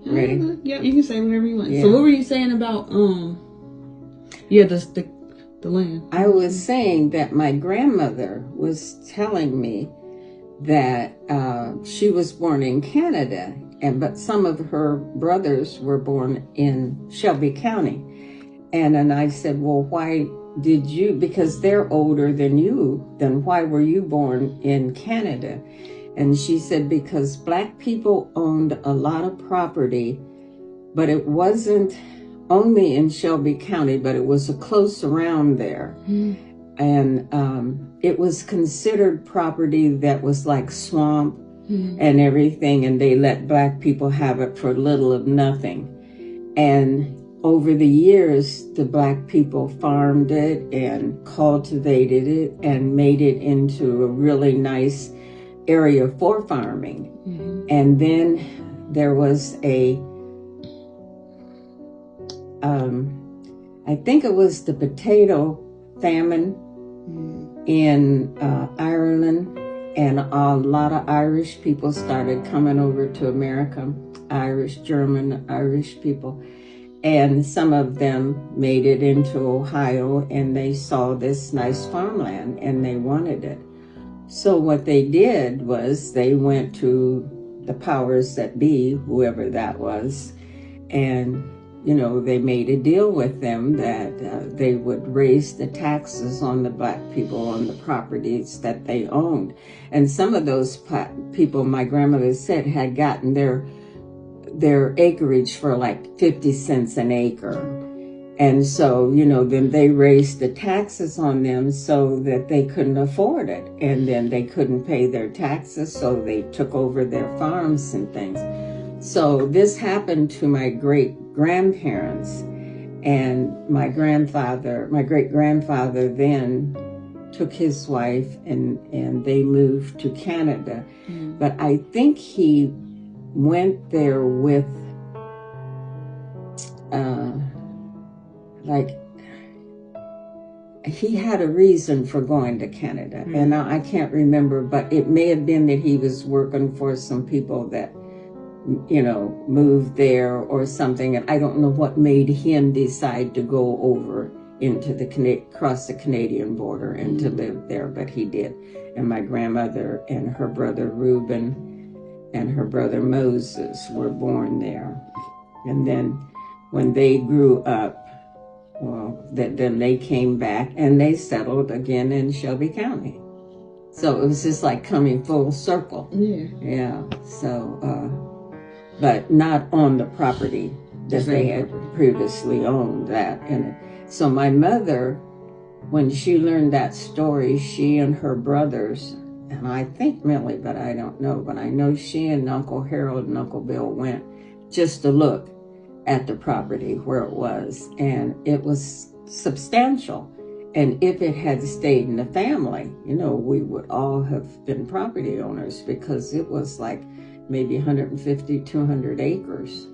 Ready? Yeah, you can say whatever you want. Yeah. So what were you saying about the land? I was saying that my grandmother was telling me that she was born in Canada, but some of her brothers were born in Shelby County. And I said, well, why did you, because they're older than you, then why were you born in Canada? And she said, because Black people owned a lot of property, but it wasn't only in Shelby County, but it was close around there. Mm. And it was considered property that was like swamp and everything, and they let Black people have it for little of nothing. And over the years, the Black people farmed it and cultivated it and made it into a really nice area for farming. Mm-hmm. And then there was I think it was the potato famine in Ireland, and a lot of Irish people started coming over to America, Irish, German, Irish people. And some of them made it into Ohio, and they saw this nice farmland and they wanted it. So what they did was they went to the powers that be, whoever that was, and they made a deal with them that they would raise the taxes on the Black people on the properties that they owned. And some of those people, my grandmother said, had gotten their acreage for like 50 cents an acre. And so, then they raised the taxes on them so that they couldn't afford it. And then they couldn't pay their taxes, so they took over their farms and things. So this happened to my great-grandparents, and my great-grandfather then took his wife and they moved to Canada. Mm. But I think he went there with he had a reason for going to Canada. Mm. And I can't remember, but it may have been that he was working for some people that moved there or something. And I don't know what made him decide to go over across the Canadian border and to live there, but he did. And my grandmother and her brother Reuben and her brother Moses were born there. And then when they grew up, then they came back and they settled again in Shelby County. So it was just like coming full circle. Yeah. Yeah. So, but not on the property that they had previously owned that. And so my mother, when she learned that story, she and her brothers, and I think Millie, but I don't know, but I know she and Uncle Harold and Uncle Bill went just to look at the property where it was. And it was substantial. And if it had stayed in the family, we would all have been property owners, because it was like maybe 150, 200 acres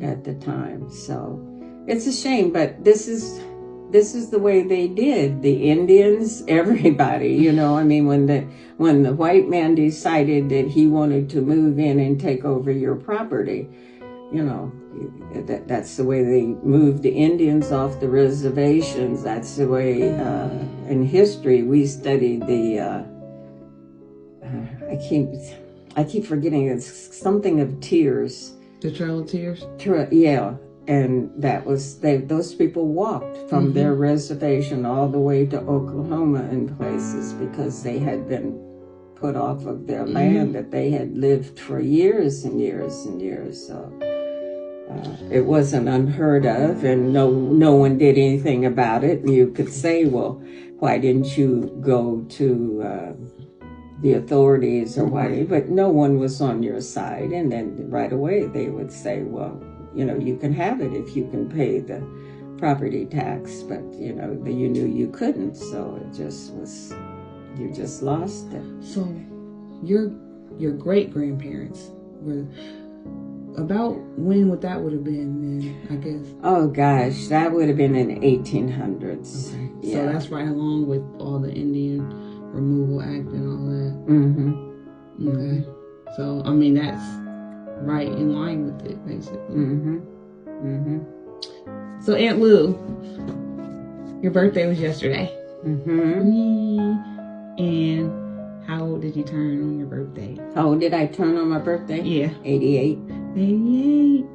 at the time. So it's a shame, but this is the way they did. The Indians, everybody, when the white man decided that he wanted to move in and take over your property, that's the way they moved the Indians off the reservations. That's the way, in history, we studied I keep forgetting, it's something of tears. The Trail of Tears? Yeah. And that was, those people walked from their reservation all the way to Oklahoma and places, because they had been put off of their land that they had lived for years and years and years. So it wasn't unheard of, and no one did anything about it. And you could say, well, why didn't you go to the authorities or why? But no one was on your side. And then right away they would say, well, you can have it if you can pay the property tax, but you knew you couldn't, so it just was, you just lost it. So your great-grandparents were, about when would have been then, I guess? Oh gosh, that would have been in the 1800s. Okay. Yeah. So that's right along with all the Indian Removal Act and all that. Mm-hmm. Okay. So, that's right in line with it, basically. Mm-hmm. Mm-hmm. So Aunt Lou, your birthday was yesterday. Mm-hmm. And how old did you turn on your birthday? How old did I turn on my birthday? Yeah. 88. 88.